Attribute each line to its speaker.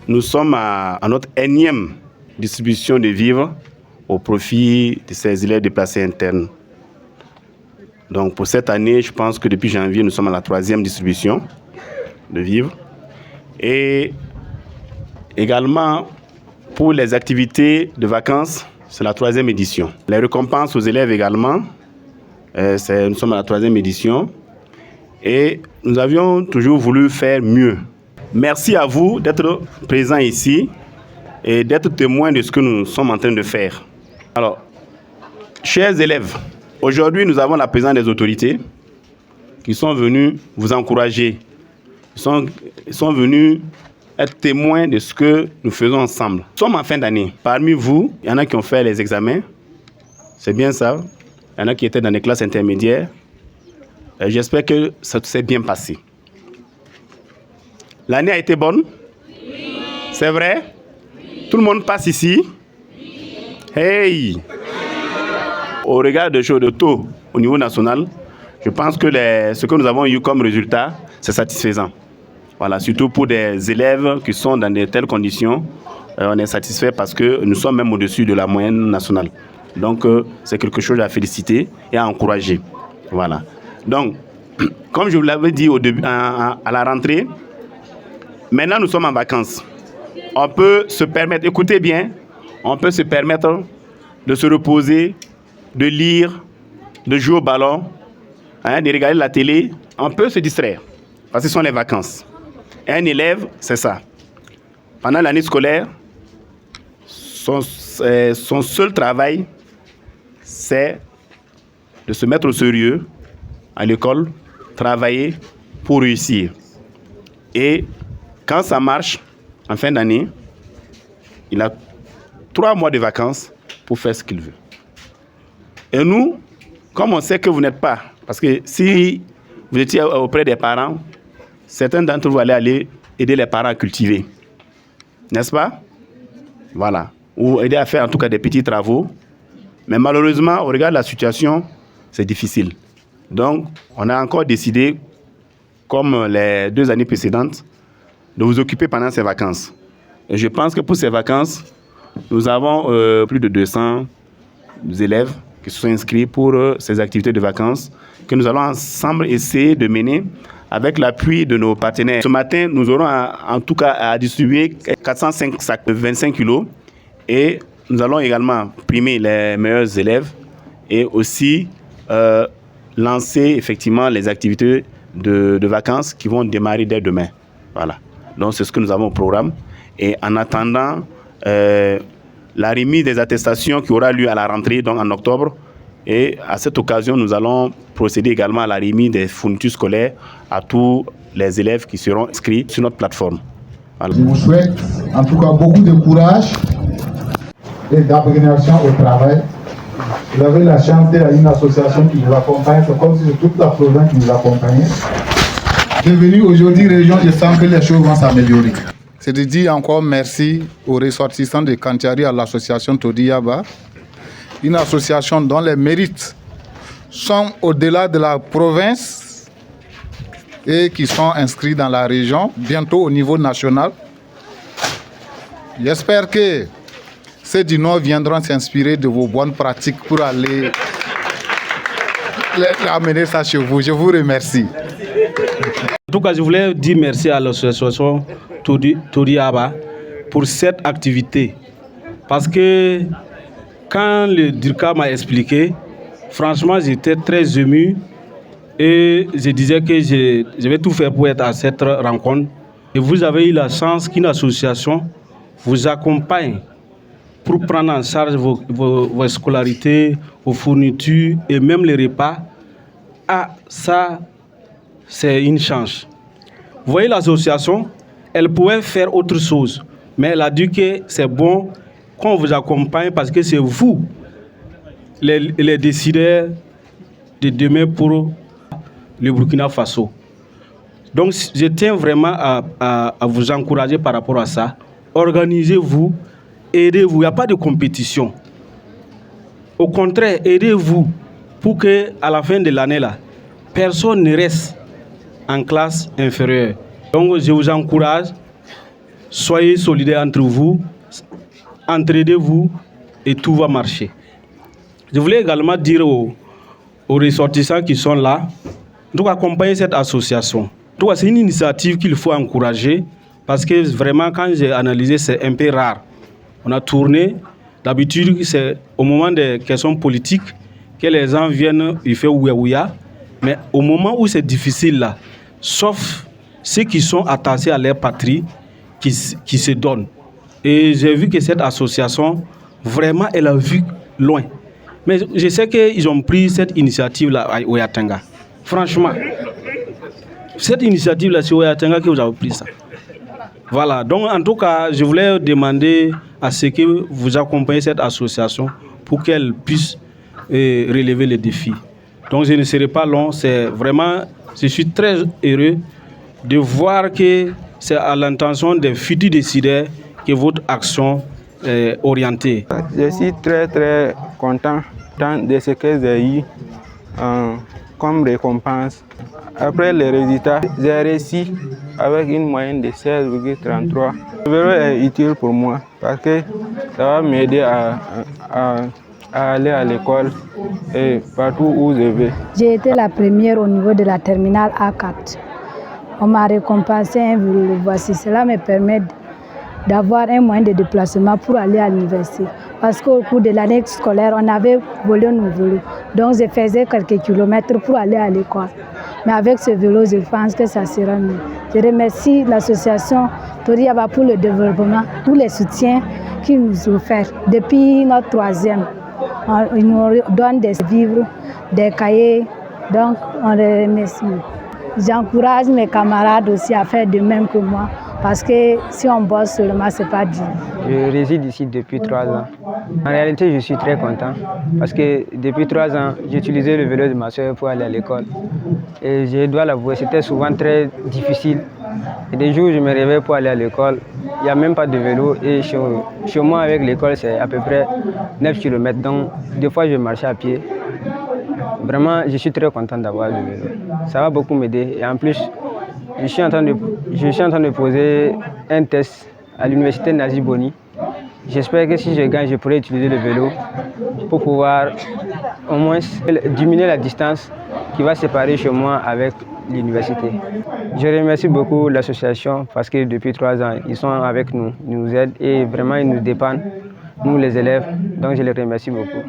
Speaker 1: Nous sommes à notre énième distribution de vivres au profit de ces élèves déplacés internes. Donc pour cette année, je pense que depuis janvier, nous sommes à la 3e distribution de vivres. Et également, pour les activités de vacances, c'est la 3e édition. Les récompenses aux élèves également, nous sommes à la 3e édition. Et nous avions toujours voulu faire mieux. Merci à vous d'être présents ici et d'être témoins de ce que nous sommes en train de faire. Alors, chers élèves, aujourd'hui nous avons la présence des autorités qui sont venues vous encourager. Ils sont venus être témoins de ce que nous faisons ensemble. Nous sommes en fin d'année. Parmi vous, il y en a qui ont fait les examens. C'est bien ça. Il y en a qui étaient dans les classes intermédiaires. J'espère que ça s'est bien passé. L'année a été bonne? Oui. C'est vrai? Oui. Tout le monde passe ici? Oui. Hey! Au regard de choses de taux au niveau national, je pense que ce que nous avons eu comme résultat, c'est satisfaisant. Voilà, surtout pour des élèves qui sont dans de telles conditions, on est satisfait parce que nous sommes même au-dessus de la moyenne nationale. Donc, c'est quelque chose à féliciter et à encourager. Voilà. Donc, comme je vous l'avais dit au début, à la rentrée, maintenant nous sommes en vacances. On peut se permettre, écoutez bien, on peut se permettre de se reposer, de lire, de jouer au ballon, de regarder la télé. On peut se distraire parce que ce sont les vacances. Et un élève, c'est ça. Pendant l'année scolaire, son seul travail, c'est de se mettre au sérieux à l'école, travailler pour réussir. Et quand ça marche, en fin d'année, il a 3 mois de vacances pour faire ce qu'il veut. Et nous, comme on sait que vous n'êtes pas, parce que si vous étiez auprès des parents, certains d'entre vous allaient aider les parents à cultiver. N'est-ce pas? Voilà. Ou aider à faire en tout cas des petits travaux. Mais malheureusement, au regard de la situation, c'est difficile. Donc, on a encore décidé, comme les 2 années précédentes, de vous occuper pendant ces vacances. Et je pense que pour ces vacances, nous avons plus de 200 élèves qui se sont inscrits pour ces activités de vacances que nous allons ensemble essayer de mener avec l'appui de nos partenaires. Ce matin, nous aurons en tout cas à distribuer 405 sacs de 25 kilos et nous allons également primer les meilleurs élèves et aussi lancer effectivement les activités de vacances qui vont démarrer dès demain. Voilà. Donc c'est ce que nous avons au programme. Et en attendant la remise des attestations qui aura lieu à la rentrée, donc en octobre, et à cette occasion, nous allons procéder également à la remise des fournitures scolaires à tous les élèves qui seront inscrits sur notre plateforme. Voilà.
Speaker 2: Je vous souhaite en tout cas beaucoup de courage et d'abnégation au travail. Vous avez la chance d'être une association qui vous accompagne, c'est comme si c'est toute la province qui vous accompagnait. Devenu aujourd'hui région, je sens que les choses vont s'améliorer. C'est de dire encore merci aux ressortissants de Kantiari à l'association Todiyaba, une association dont les mérites sont au-delà de la province et qui sont inscrits dans la région, bientôt au niveau national. J'espère que ceux du Nord viendront s'inspirer de vos bonnes pratiques pour aller amener ça chez vous. Je vous remercie.
Speaker 3: En tout cas, je voulais dire merci à l'association Todiyaba pour cette activité. Parce que quand le DIRCA m'a expliqué, franchement, j'étais très ému et je disais que je vais tout faire pour être à cette rencontre. Et vous avez eu la chance qu'une association vous accompagne pour prendre en charge vos scolarités, vos fournitures et même les repas. Ah, ça, c'est une chance. Vous voyez, l'association, elle pouvait faire autre chose, mais elle a dit que c'est bon qu'on vous accompagne parce que c'est vous, les décideurs de demain pour le Burkina Faso. Donc, je tiens vraiment à vous encourager par rapport à ça. Organisez-vous, aidez-vous, il n'y a pas de compétition. Au contraire, aidez-vous pour qu'à la fin de l'année, là, personne ne reste en classe inférieure. Donc, je vous encourage soyez solidaires entre vous, entraidez-vous et tout va marcher. Je voulais également dire aux ressortissants qui sont là, de accompagner cette association. C'est une initiative qu'il faut encourager parce que vraiment, quand j'ai analysé, c'est un peu rare. On a tourné, d'habitude, c'est au moment des questions politiques que les gens viennent, ils font ouya-ouya, mais au moment où c'est difficile là, sauf ceux qui sont attachés à leur patrie, qui se donnent. Et j'ai vu que cette association, vraiment, elle a vu loin. Mais je sais qu'ils ont pris cette initiative-là à Oyatanga. Franchement, cette initiative-là, c'est Oyatanga que vous avez pris ça. Voilà, donc en tout cas, je voulais demander à ce que vous accompagnez cette association pour qu'elle puisse relever les défis. Donc je ne serai pas long, c'est vraiment, je suis très heureux de voir que c'est à l'intention des futurs décideurs que votre action est orientée.
Speaker 4: Je suis très content de ce que j'ai eu comme récompense. Après les résultats, j'ai réussi avec une moyenne de 16,33. Le vélo est utile pour moi parce que ça va m'aider à aller à l'école et partout où je vais.
Speaker 5: J'ai été la première au niveau de la terminale A4. On m'a récompensé un vélo. Voici, cela me permet d'avoir un moyen de déplacement pour aller à l'université. Parce qu'au cours de l'année scolaire, on avait volé nos vélos. Donc je faisais quelques kilomètres pour aller à l'école. Mais avec ce vélo, je pense que ça sera mieux. Je remercie l'association Toriaba pour le développement, pour les soutiens qu'ils nous offrent. Depuis notre troisième, ils nous donnent des livres, des cahiers. Donc on les remercie. J'encourage mes camarades aussi à faire de même que moi. Parce que si on bosse seulement, ce n'est pas dur.
Speaker 4: Je réside ici depuis 3 ans. En réalité, je suis très content parce que depuis 3 ans, j'utilisais le vélo de ma soeur pour aller à l'école. Et je dois l'avouer, c'était souvent très difficile. Et des jours où je me réveille pour aller à l'école, il n'y a même pas de vélo. Et chez moi, avec l'école, c'est à peu près 9 km. Donc, des fois, je marchais à pied. Vraiment, je suis très content d'avoir le vélo. Ça va beaucoup m'aider. Et en plus, je suis en train de poser un test à l'université Nazi Boni. J'espère que si je gagne, je pourrai utiliser le vélo pour pouvoir au moins diminuer la distance qui va séparer chez moi avec l'université. Je remercie beaucoup l'association parce que depuis 3 ans, ils sont avec nous, ils nous aident et vraiment ils nous dépendent, nous les élèves. Donc je les remercie beaucoup.